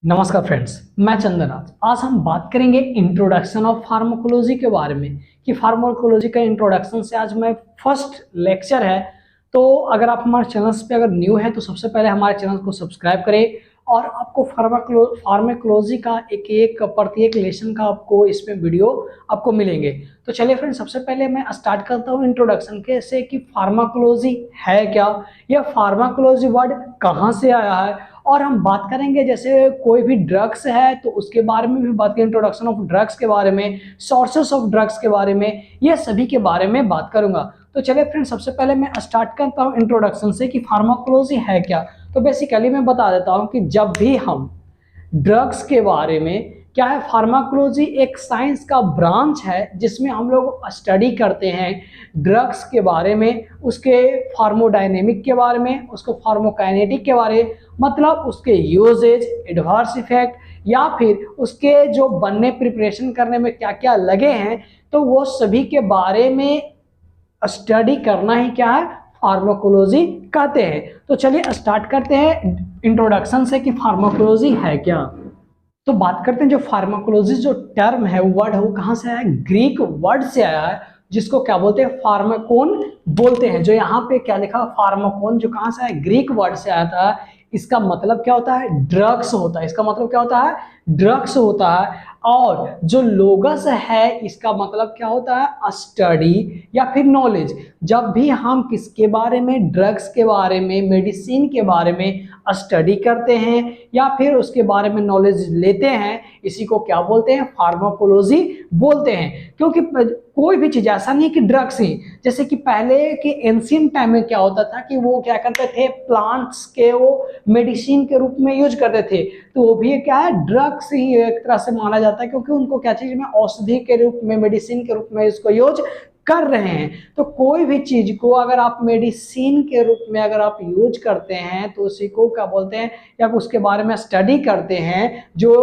नमस्कार फ्रेंड्स, मैं चंदनराज। आज हम बात करेंगे इंट्रोडक्शन ऑफ फार्माकोलॉजी के बारे में कि फार्माकोलॉजी का इंट्रोडक्शन से आज मैं फर्स्ट लेक्चर है। तो अगर आप हमारे चैनल्स पे अगर न्यू है तो सबसे पहले हमारे चैनल को सब्सक्राइब करें और आपको फार्माकोलॉजी का एक एक प्रत्येक लेसन का आपको इसमें वीडियो आपको मिलेंगे। तो चलिए फ्रेंड्स, सबसे पहले मैं स्टार्ट करता हूँ इंट्रोडक्शन के से कि फार्माकोलॉजी है क्या, यह फार्माकोलॉजी वर्ड कहाँ से आया है। और हम बात करेंगे जैसे कोई भी ड्रग्स है तो उसके बारे में भी बात करें, इंट्रोडक्शन ऑफ ड्रग्स के बारे में, सोर्सेस ऑफ ड्रग्स के बारे में, ये सभी के बारे में बात करूंगा। तो चलिए फ्रेंड्स, सबसे पहले मैं स्टार्ट करता हूँ इंट्रोडक्शन से कि फार्माकोलॉजी है क्या। तो बेसिकली मैं बता देता हूँ कि जब भी हम ड्रग्स के बारे में क्या है, फार्माकोलॉजी एक साइंस का ब्रांच है जिसमें हम लोग स्टडी करते हैं ड्रग्स के बारे में, उसके फार्मोडायनेमिक के बारे में, उसको फार्मोकाइनेटिक के बारे में, मतलब उसके यूजेज, एडवर्स इफेक्ट या फिर उसके जो बनने प्रिपरेशन करने में क्या क्या लगे हैं, तो वो सभी के बारे में स्टडी करना ही क्या है, फार्माकोलॉजी कहते हैं। तो चलिए स्टार्ट करते हैं इंट्रोडक्शन से कि फार्माकोलॉजी है क्या। तो बात करते हैं जो फार्माकोलॉजी जो टर्म है, वर्ड है, वो कहाँ से आया है, ग्रीक वर्ड से आया है जिसको क्या बोलते हैं, फार्माकोन बोलते हैं। जो यहाँ पे क्या लिखा, फार्माकोन, जो कहाँ से आया, ग्रीक वर्ड से आया था। इसका मतलब क्या होता है, ड्रग्स होता है। इसका मतलब क्या होता है, ड्रग्स होता है। और जो लोगस है, इसका मतलब क्या होता है, स्टडी या फिर नॉलेज। जब भी हम किसके बारे में, ड्रग्स के बारे में, मेडिसिन के बारे में स्टडी करते हैं या फिर उसके बारे में नॉलेज लेते हैं, इसी को क्या बोलते हैं, फार्माकोलॉजी बोलते हैं। क्योंकि कोई भी चीज ऐसा नहीं कि ड्रग्स ही, जैसे कि पहले के एंशिएंट टाइम में क्या होता था कि वो क्या करते थे, प्लांट्स के वो मेडिसिन के रूप में यूज करते थे। तो वो भी क्या है, ड्रग्स ही एक तरह से माना जाता है, क्योंकि उनको क्या चीज में, औषधि के रूप में, मेडिसिन के रूप में इसको यूज कर रहे हैं। तो कोई भी चीज को अगर आप मेडिसिन के रूप में अगर आप यूज करते हैं तो उसी को क्या बोलते हैं, या उसके बारे में स्टडी करते हैं, जो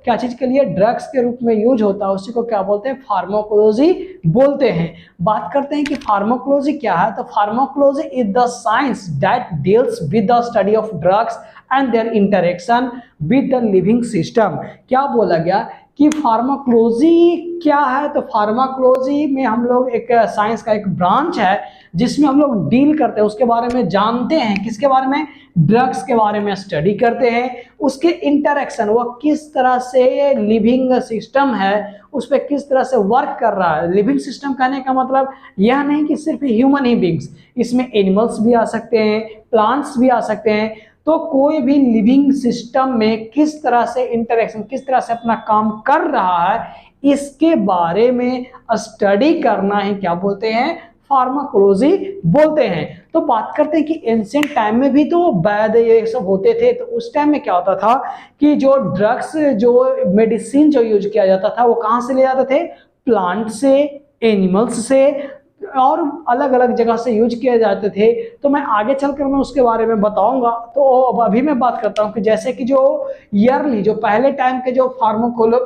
क्या चीज के लिए ड्रग्स के रूप में यूज होता है, उसी को क्या बोलते हैं, फार्माकोलॉजी बोलते हैं। बात करते हैं कि फार्माकोलॉजी क्या है। तो pharmacology is the science that deals with the study of drugs and there interaction with the living system. क्या बोला गया कि फार्माकोलॉजी क्या है। तो फार्माकोलॉजी में हम लोग एक साइंस का एक ब्रांच है जिसमें हम लोग डील करते हैं, उसके बारे में जानते हैं, किसके बारे में, ड्रग्स के बारे में स्टडी करते हैं, उसके इंटरेक्शन, वो किस तरह से लिविंग सिस्टम है उस पर किस तरह से वर्क कर रहा है। लिविंग सिस्टम कहने का मतलब यह नहीं कि सिर्फ ह्यूमन ही बींग्स, इसमें एनिमल्स भी आ सकते हैं, प्लांट्स भी आ सकते हैं। तो कोई भी लिविंग सिस्टम में किस तरह से इंटरेक्शन, किस तरह से अपना काम कर रहा है, इसके बारे में स्टडी करना ही क्या बोलते हैं, फार्माकोलॉजी बोलते हैं। तो बात करते हैं कि एंशिएंट टाइम में भी तो वैद्य ये सब होते थे। तो उस टाइम में क्या होता था कि जो ड्रग्स, जो मेडिसिन जो यूज किया जाता था, वो कहाँ से ले जाते थे, प्लांट से, एनिमल्स से और अलग अलग जगह से यूज किए जाते थे। तो मैं आगे चलकर मैं उसके बारे में बताऊंगा। तो अब अभी मैं बात करता हूं कि जैसे कि जो ईयरली, जो पहले टाइम के जो फार्माकोलो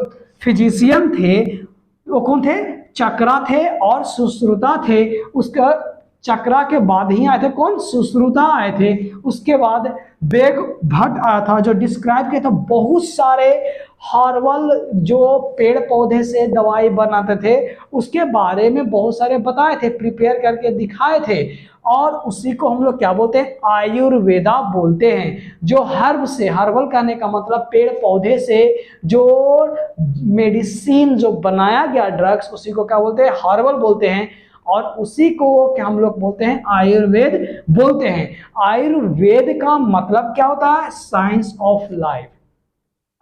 फिजिशियन थे, वो कौन थे, चक्रा थे और सुश्रुता थे। उसका चक्रा के बाद ही आए थे कौन, सुश्रुता आए थे। उसके बाद बेग भट्ट आया था जो डिस्क्राइब किया था बहुत सारे हर्बल जो पेड़ पौधे से दवाई बनाते थे, उसके बारे में बहुत सारे बताए थे, प्रिपेयर करके दिखाए थे। और उसी को हम लोग क्या बोलते हैं, आयुर्वेदा बोलते हैं। जो हर्ब से, हर्बल कहने का मतलब पेड़ पौधे से जो मेडिसिन जो बनाया गया ड्रग्स, उसी को क्या बोलते हैं, हर्बल बोलते हैं। और उसी को क्या हम लोग बोलते हैं, आयुर्वेद बोलते हैं। आयुर्वेद का मतलब क्या होता है, साइंस ऑफ लाइफ।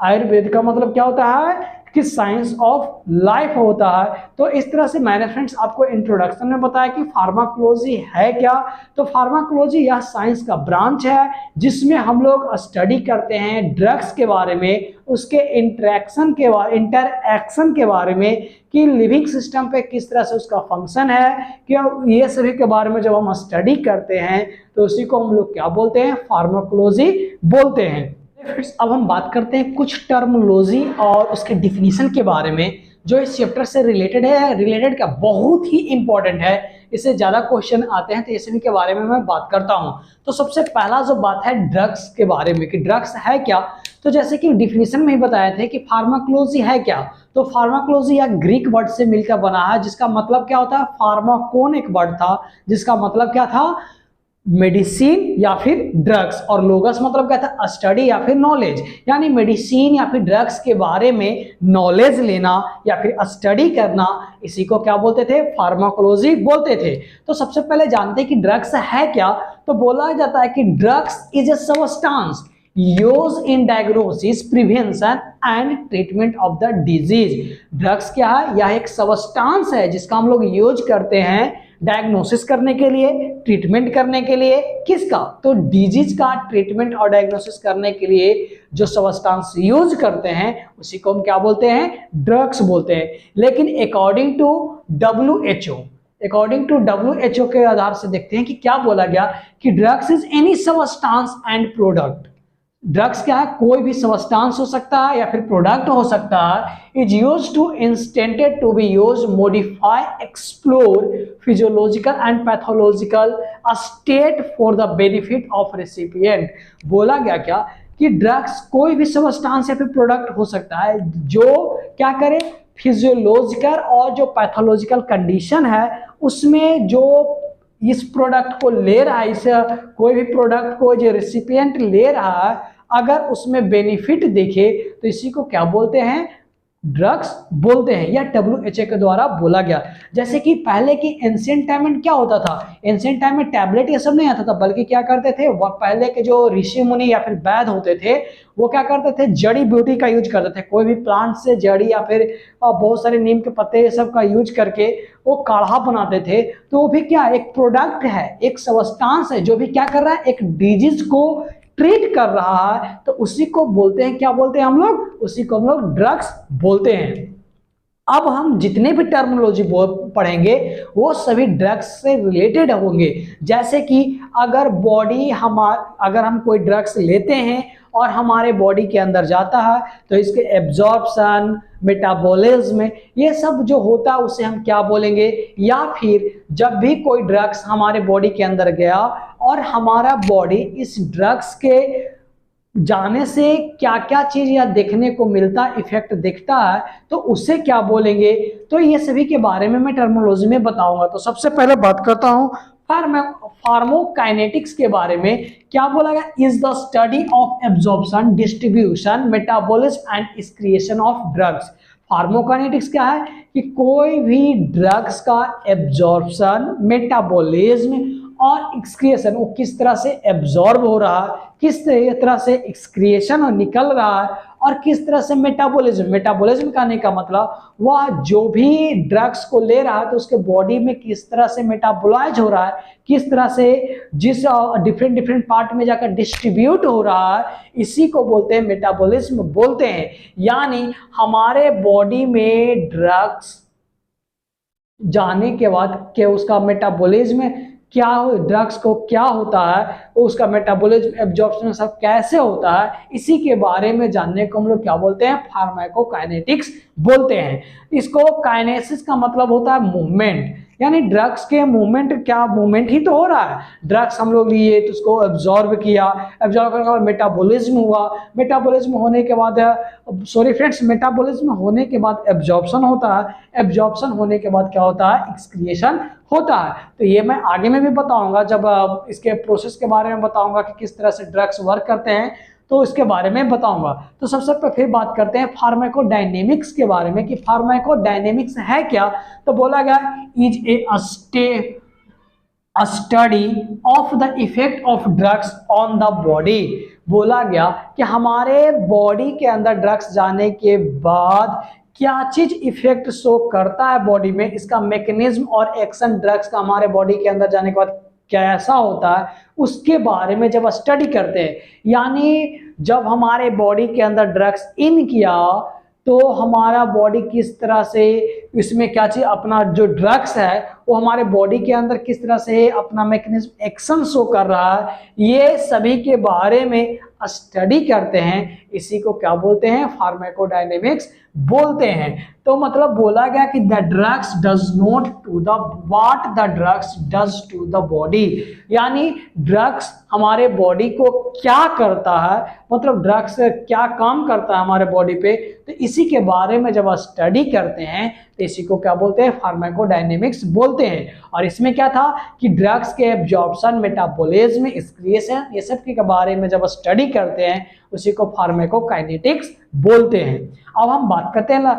आयुर्वेद का मतलब क्या होता है कि साइंस ऑफ लाइफ होता है। तो इस तरह से मैंने फ्रेंड्स आपको इंट्रोडक्शन में बताया कि फार्माकोलॉजी है क्या। तो फार्माकोलॉजी यह साइंस का ब्रांच है जिसमें हम लोग स्टडी करते हैं ड्रग्स के बारे में, उसके इंटरेक्शन के बारे, इंटरएक्शन के बारे में, कि लिविंग सिस्टम पे किस तरह से उसका फंक्शन है, कि ये सभी के बारे में जब हम स्टडी करते हैं तो उसी को हम लोग क्या बोलते हैं, फार्माकोलॉजी बोलते हैं। अब हम बात करते हैं कुछ टर्मोलॉजी और उसके डिफिनीशन के बारे में जो इस चैप्टर से रिलेटेड है। रिलेटेड क्या, बहुत ही इंपॉर्टेंट है इससे ज़्यादा क्वेश्चन आते हैं, तो ये सभी के बारे में मैं बात करता हूँ। तो सबसे पहला जो बात है ड्रग्स के बारे में कि ड्रग्स है क्या। तो जैसे कि डिफिनीशन में ही बताए थे कि फार्माकोलॉजी है क्या। तो फार्माकोलॉजी या ग्रीक वर्ड से मिलकर बना है, जिसका मतलब क्या होता है, फार्माकोन एक वर्ड था जिसका मतलब क्या था, मेडिसिन या फिर ड्रग्स, और लोगस मतलब क्या था, स्टडी या फिर नॉलेज। यानी मेडिसिन या फिर ड्रग्स के बारे में नॉलेज लेना या फिर स्टडी करना, इसी को क्या बोलते थे, फार्माकोलॉजी बोलते थे। तो सबसे पहले जानते हैं कि ड्रग्स है क्या। तो बोला जाता है कि drugs is a substance use in diagnosis, prevention and treatment of the disease. Drugs क्या है, यह एक सबस्टेंस है जिसका हम लोग यूज करते हैं डायग्नोसिस करने के लिए, ट्रीटमेंट करने के लिए। किसका, तो डिजीज का ट्रीटमेंट और डायग्नोसिस करने के लिए जो सबस्टेंस यूज करते हैं उसी को हम क्या बोलते हैं, ड्रग्स बोलते हैं। लेकिन अकॉर्डिंग टू WHO के आधार से देखते हैं कि क्या बोला गया कि drugs is any substance and product. Drugs क्या है, कोई भी सबस्टेंस हो सकता है या फिर प्रोडक्ट हो सकता है, is use to intended to be use modify explore physiological and pathological state for the benefit of recipient. बोला गया क्या कि ड्रग्स कोई भी सबस्टेंस या फिर प्रोडक्ट हो सकता है जो क्या करे, फिजियोलॉजिकल और जो पैथोलॉजिकल कंडीशन है उसमें जो इस प्रोडक्ट को ले रहा है, इस कोई भी प्रोडक्ट को जो रेसिपिएंट ले रहा है, अगर उसमें बेनिफिट देखे तो इसी को क्या बोलते हैं, ड्रग्स बोलते हैं, या WHO के द्वारा बोला गया। जैसे कि पहले की एंशिएंट टाइम में क्या होता था, एंशिएंट टाइम में टैबलेट ये सब नहीं आता था, बल्कि क्या करते थे, वह पहले के जो ऋषि मुनि या फिर वैद्य होते थे वो क्या करते थे, जड़ी बूटी का यूज करते थे। कोई भी प्लांट से जड़ी या फिर बहुत सारे नीम के पत्ते ये सब का यूज करके वो काढ़ा बनाते थे। तो वो भी क्या, एक प्रोडक्ट है, एक सबस्टेंस है जो भी क्या कर रहा है, एक डिजीज को ट्रीट कर रहा है, तो उसी को बोलते हैं, क्या बोलते हैं हम लोग, उसी को हम लोग ड्रग्स बोलते हैं। अब हम जितने भी टर्मिनोलॉजी पढ़ेंगे वो सभी ड्रग्स से रिलेटेड होंगे। जैसे कि अगर अगर हम कोई ड्रग्स लेते हैं और हमारे बॉडी के अंदर जाता है तो इसके एब्जॉर्प्शन, मेटाबॉलिज्म, ये सब जो होता है उसे हम क्या बोलेंगे। या फिर जब भी कोई ड्रग्स हमारे बॉडी के अंदर गया और हमारा बॉडी इस ड्रग्स के जाने से क्या क्या चीज या देखने को मिलता, इफेक्ट दिखता है, तो उसे क्या बोलेंगे। तो ये सभी के बारे में मैं टर्मिनोलॉजी में बताऊंगा। तो सबसे पहले बात करता हूं फार्माकोकाइनेटिक्स के बारे में। क्या बोला गया, is the study of absorption, distribution, metabolism and excretion of drugs. Pharmacokinetics क्या है कि कोई भी ड्रग्स का एब्जॉर्प्शन, मेटाबॉलिज्म और एक्सक्रिएशन, वो किस तरह से एब्जॉर्ब हो रहा है, किस तरह से एक्सक्रिएशन निकल रहा है, और किस तरह से मेटाबॉलिज्म कहने का मतलब वह जो भी ड्रग्स को ले रहा है तो उसके बॉडी में किस तरह से मेटाबोलाइज हो रहा है, किस तरह से जिस डिफरेंट पार्ट में जाकर डिस्ट्रीब्यूट हो रहा है, इसी को बोलते हैं मेटाबॉलिज्म बोलते हैं। यानी हमारे बॉडी में ड्रग्स जाने के बाद क्या उसका मेटाबॉलिज्म क्या हो, ड्रग्स को क्या होता है, उसका मेटाबॉलिज्म, एब्जॉर्प्शन सब कैसे होता है, इसी के बारे में जानने को हम लोग क्या बोलते हैं, फार्माकोकाइनेटिक्स बोलते हैं। इसको काइनेसिस का मतलब होता है मूवमेंट, यानी ड्रग्स के मूवमेंट, क्या मूवमेंट ही तो हो रहा है। ड्रग्स हम लोग लिए तो उसको एब्जॉर्ब किया, एब्जॉर्ब करने के बाद मेटाबॉलिज्म हुआ, मेटाबॉलिज्म होने के बाद मेटाबॉलिज्म होने के बाद एब्जॉर्प्शन होता है, एब्जॉर्प्शन होने के बाद क्या होता है, एक्सक्रिएशन होता है। तो ये मैं आगे में भी बताऊंगा, जब इसके प्रोसेस के बारे में बताऊंगा कि किस तरह से ड्रग्स वर्क करते हैं, तो इसके बारे में बताऊंगा। तो सबसे पहले फिर बात करते हैं फार्माकोडायनेमिक्स के बारे में कि फार्माकोडायनेमिक्स है क्या। तो बोला गया is a study of the effect of drugs on the body. बोला गया कि हमारे बॉडी के अंदर ड्रग्स जाने के बाद क्या चीज इफेक्ट शो करता है बॉडी में, इसका मैकेनिज्म और एक्शन ड्रग्स का हमारे बॉडी के अंदर जाने के बाद कैसा होता है, उसके बारे में जब स्टडी करते हैं। यानी जब हमारे बॉडी के अंदर ड्रग्स इन किया तो हमारा बॉडी किस तरह से, इसमें क्या चीज, अपना जो ड्रग्स है वो हमारे बॉडी के अंदर किस तरह से अपना मैकेनिज्म एक्शन शो कर रहा है, ये सभी के बारे में स्टडी करते हैं। इसी को क्या बोलते हैं, फार्माकोडायनेमिक्स बोलते हैं। तो मतलब बोला गया कि the drugs does not to the what the drugs does to the body, यानी ड्रग्स हमारे बॉडी को क्या करता है, मतलब ड्रग्स क्या काम करता है हमारे बॉडी पे, तो इसी के बारे में जब स्टडी करते हैं तो इसी को क्या बोलते हैं, फार्माकोडायनेमिक्स बोलते हैं। और इसमें क्या था कि ड्रग्स के एब्जॉर्प्शन, मेटाबॉलिज्म, एक्सक्रिएशन, ये सब के बारे में जब स्टडी करते हैं उसी को फार्माकोकाइनेटिक्स बोलते हैं। अब हम बात करते हैं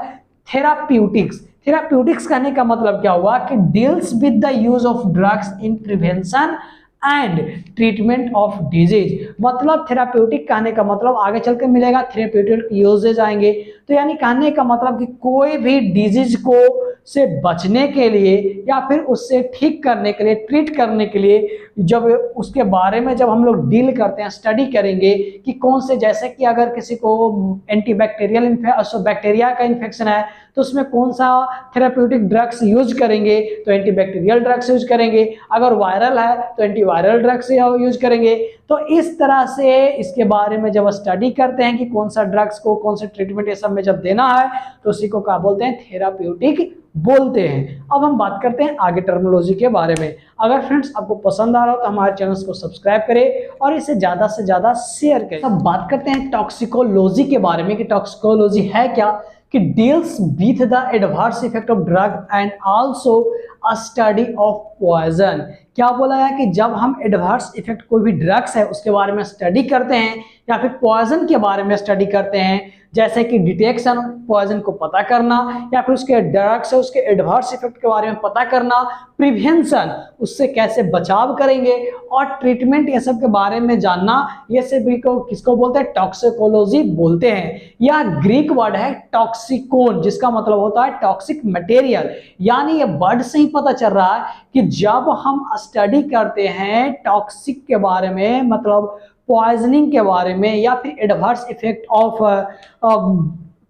थेराप्यूटिक्स। थेराप्यूटिक्स कहने का मतलब क्या हुआ कि deals with the use of drugs in prevention and treatment of disease. मतलब थेराप्यूटिक कहने का मतलब आगे चल के मिलेगा, थेराप्यूटिक यूजेज आएंगे। तो यानी कहने का मतलब कि कोई भी डिजीज को से बचने के लिए या फिर उससे ठीक करने के लिए, ट्रीट करने के लिए जब उसके बारे में जब हम लोग डील करते हैं, स्टडी करेंगे कि कौन से, जैसे कि अगर किसी को एंटीबैक्टीरियल बैक्टीरिया का इन्फेक्शन है तो उसमें कौन सा थेराप्यूटिक ड्रग्स यूज करेंगे, तो एंटीबैक्टीरियल ड्रग्स यूज करेंगे। अगर वायरल है तो एंटीवायरल ड्रग्स यूज करेंगे। तो इस तरह से इसके बारे में जब स्टडी करते हैं कि कौन सा ड्रग्स को कौन से ट्रीटमेंट ये सब में जब देना है तो उसी को क्या बोलते हैं, थेराप्यूटिक बोलते हैं। अब हम बात करते हैं आगे टर्मिनोलॉजी के बारे में। अगर फ्रेंड्स आपको पसंद आ रहा हो तो हमारे चैनल को सब्सक्राइब करें और इसे ज्यादा से ज्यादा शेयर करें। अब बात करते हैं टॉक्सिकोलॉजी के बारे में कि टॉक्सिकोलॉजी है क्या, कि deals with the adverse effect of drug and also a study of poison. क्या बोला है कि जब हम एडवर्स इफेक्ट कोई भी ड्रग्स है उसके बारे में स्टडी करते हैं या फिर पॉइजन के बारे में स्टडी करते हैं, जैसे कि डिटेक्शन पॉइजन को पता करना या फिर उसके ड्रग्स है उसके एडवर्स इफेक्ट के बारे में पता करना, प्रिवेंशन उससे कैसे बचाव करेंगे और ट्रीटमेंट ये सब के बारे में जानना, ये सभी को किसको बोलते हैं, टॉक्सिकोलॉजी बोलते हैं। यह ग्रीक वर्ड है टॉक्सिकोन, जिसका मतलब होता है टॉक्सिक मटेरियल। यानी ये वर्ड से ही पता चल रहा है कि जब हम स्टडी करते हैं टॉक्सिक के बारे में, मतलब पॉइजनिंग के बारे में या फिर adverse effect of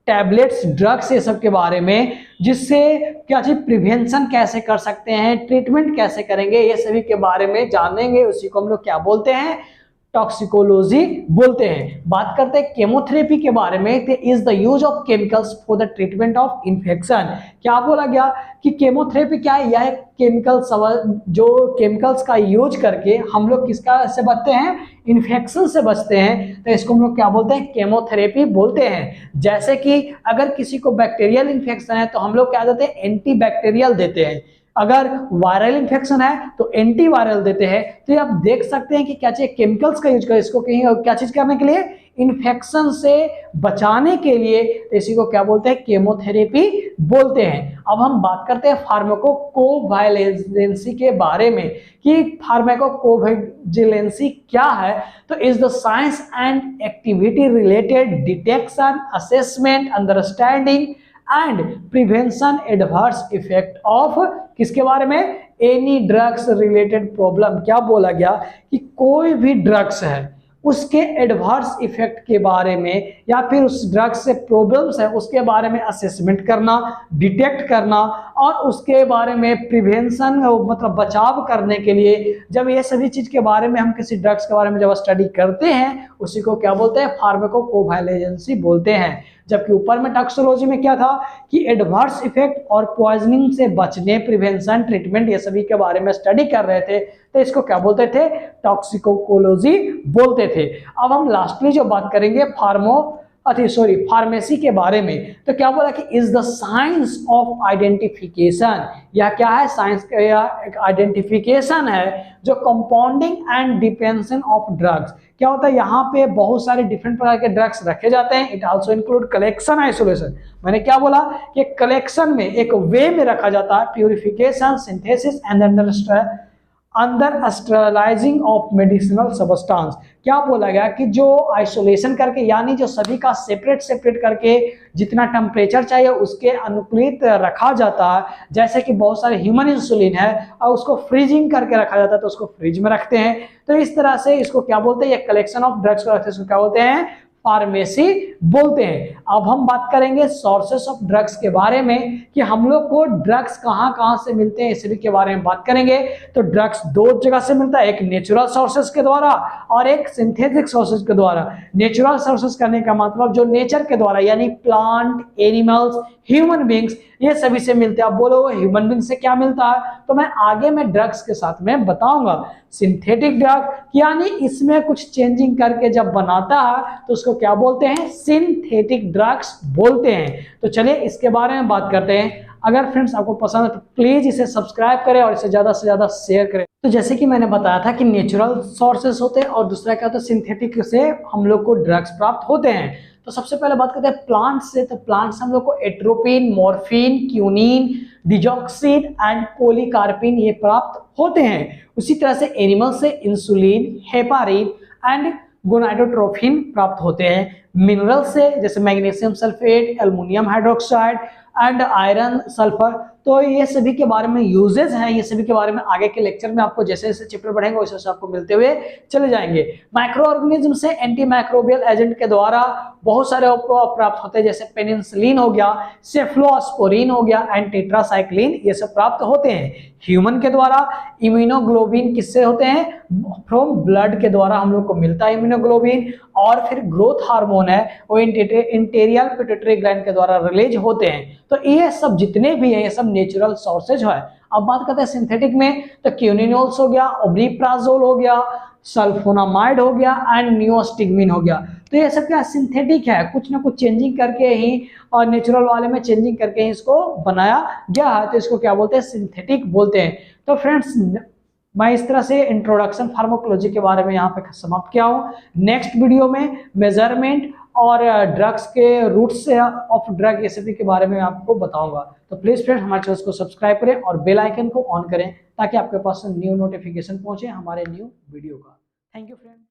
tablets, drugs, ये सब के बारे में, जिससे क्या चीज प्रिवेंशन कैसे कर सकते हैं, ट्रीटमेंट कैसे करेंगे, ये सभी के बारे में जानेंगे, उसी को हम लोग क्या बोलते हैं, टॉक्सिकोलॉजी बोलते हैं। बात करते हैं केमोथेरेपी के बारे में, is the use of chemicals for the treatment of infection. क्या बोला गया कि केमोथेरेपी क्या है, यह केमिकल जो केमिकल्स का यूज करके हम लोग किसका से बचते हैं, इन्फेक्शन से बचते हैं, तो इसको हम लोग क्या बोलते हैं, केमोथेरेपी बोलते हैं। जैसे कि अगर किसी को बैक्टीरियल इन्फेक्शन है तो हम लोग क्या देते हैं, एंटीबैक्टीरियल देते हैं। अगर वायरल इन्फेक्शन है तो एंटीवायरल देते हैं। तो आप देख सकते हैं कि क्या चाहिए, केमिकल्स का यूज करें इसको कहीं क्या चीज करने के लिए, इन्फेक्शन से बचाने के लिए, तो इसी को क्या बोलते हैं, केमोथेरेपी बोलते हैं। अब हम बात करते हैं फार्माकोकोवाइलेंसी के बारे में कि फार्माकोकोवाइलेंसी क्या है। तो is the science and activity related detection, assessment, understanding and prevention adverse effect of, किसके बारे में, एनी ड्रग्स रिलेटेड प्रॉब्लम। क्या बोला गया कि कोई भी ड्रग्स है उसके एडवर्स इफेक्ट के बारे में या फिर उस ड्रग्स से प्रॉब्लम्स है उसके बारे में असेसमेंट करना, डिटेक्ट करना और उसके बारे में प्रिवेंशन मतलब बचाव करने के लिए, जब ये सभी चीज के बारे में हम किसी ड्रग्स के बारे में जब स्टडी करते हैं उसी को क्या बोलते हैं, फार्माकोकोवाइलेंसी बोलते हैं। जबकि ऊपर में टॉक्सिकोलॉजी में क्या था कि एडवर्स इफेक्ट और पॉइजनिंग से बचने, प्रिवेंशन, ट्रीटमेंट, ये सभी के बारे में स्टडी कर रहे थे, तो इसको क्या बोलते थे, टॉक्सिकोलॉजी बोलते थे। अब हम लास्टली जो बात करेंगे फार्मेसी के बारे में, तो क्या बोला कि is the science of identification. यह क्या है, साइंस का आइडेंटिफिकेशन है जो कंपाउंडिंग एंड डिपेंशन ऑफ ड्रग्स। क्या होता है, यहाँ पे बहुत सारे डिफरेंट प्रकार के ड्रग्स रखे जाते हैं। It also include collection, isolation. मैंने क्या बोला कि कलेक्शन में एक वे में रखा जाता है, प्यूरिफिकेशन, सिंथेसिस एंड अंदर स्टेरलाइजिंग ऑफ मेडिसिनल सब्सटेंस। क्या बोला गया कि जो आइसोलेशन करके, यानी जो सभी का सेपरेट करके जितना टेम्परेचर चाहिए उसके अनुकूलित रखा जाता है। जैसे कि बहुत सारे ह्यूमन इंसुलिन है और उसको फ्रीजिंग करके रखा जाता है तो उसको फ्रिज में रखते हैं। तो इस तरह से इसको क्या बोलते हैं, ये कलेक्शन ऑफ ड्रग्स को रखते हैं, इसको क्या बोलते हैं, फार्मेसी बोलते हैं। अब हम बात करेंगे सोर्सेस ऑफ ड्रग्स के बारे में कि हम लोग को ड्रग्स कहाँ कहाँ से मिलते हैं, इस सभी के बारे में बात करेंगे। तो ड्रग्स दो जगह से मिलता है, एक नेचुरल सोर्सेस के द्वारा और एक सिंथेटिक सोर्सेस के द्वारा। नेचुरल सोर्सेस करने का मतलब जो नेचर के द्वारा यानी प्लांट, एनिमल्स, ह्यूमन बींग्स, ये सभी से मिलते हैं। आप बोलो ह्यूमन बींग से क्या मिलता है, तो मैं आगे में ड्रग्स के साथ में बताऊंगा। सिंथेटिक ड्रग यानी इसमें कुछ चेंजिंग करके जब बनाता है तो उसको क्या बोलते हैं, सिंथेटिक ड्रग्स बोलते हैं। तो चलिए इसके बारे में बात करते हैं। अगर फ्रेंड्स आपको पसंद है तो प्लीज इसे सब्सक्राइब करें और इसे ज्यादा से ज्यादा शेयर करें। तो जैसे कि मैंने बताया था कि नेचुरल सोर्सेस होते हैं और दूसरा क्या होता है, सिंथेटिक से हम लोग को ड्रग्स प्राप्त होते हैं। तो सबसे पहले बात करते हैं प्लांट से। तो प्लांट से हम लोग को atropine, morphine, quinine, digoxin and pilocarpine ये प्राप्त होते हैं। उसी तरह से एनिमल से इंसुलिन, हेपारिन एंड गोनाडोट्रोफिन प्राप्त होते हैं। मिनरल से जैसे magnesium sulphate, aluminium hydroxide and iron, sulphur. तो ये सभी के बारे में यूजेस हैं, ये सभी के बारे में आगे के लेक्चर में आपको जैसे जैसे चैप्टर बढ़ेंगे वैसे वैसे आपको मिलते हुए चले जाएंगे। माइक्रो ऑर्गेनिज्म से एंटी माइक्रोबियल एजेंट के द्वारा बहुत सारे प्राप्त होते हैं, जैसे पेनिसिलिन हो गया, सेफ्लोस्पोरिन हो गया एंड टेट्रासाइक्लिन, ये सब प्राप्त होते हैं। ह्यूमन के द्वारा इम्यूनोग्लोबिन किससे होते हैं, फ्रॉम ब्लड के द्वारा हम लोग को मिलता है इम्यूनोग्लोबिन। और फिर ग्रोथ हार्मोन है वो इंटीरियर पिट्यूटरी ग्लैंड के द्वारा रिलीज होते हैं। तो ये सब जितने भी हैं ये सब नेचुरल सोर्सेज है। अब बात करते हैं सिंथेटिक में, तो क्यूनिनोल्स हो गया, ओब्रिप्राजोल हो गया, सल्फोनामाइड हो गया एंड नियोस्टिग्मिन हो गया। तो ये सब क्या सिंथेटिक है, कुछ ना कुछ चेंजिंग करके ही और नेचुरल वाले में चेंजिंग करके ही इसको बनाया गया है। तो इसको क्या बोलते हैं, सिंथेटिक बोलते हैं। तो फ्रेंड्स मैं इस तरह से इंट्रोडक्शन फार्माकोलॉजी के बारे में यहाँ पे समाप्त किया हूँ। नेक्स्ट वीडियो में मेजरमेंट और ड्रग्स के रूट्स ऑफ ड्रग ये सभी के बारे में आपको बताऊंगा। तो प्लीज फ्रेंड्स हमारे चैनल को सब्सक्राइब करें और बेल आइकन को ऑन करें ताकि आपके पास न्यू नोटिफिकेशन पहुंचे हमारे न्यू वीडियो का। Thank you friends.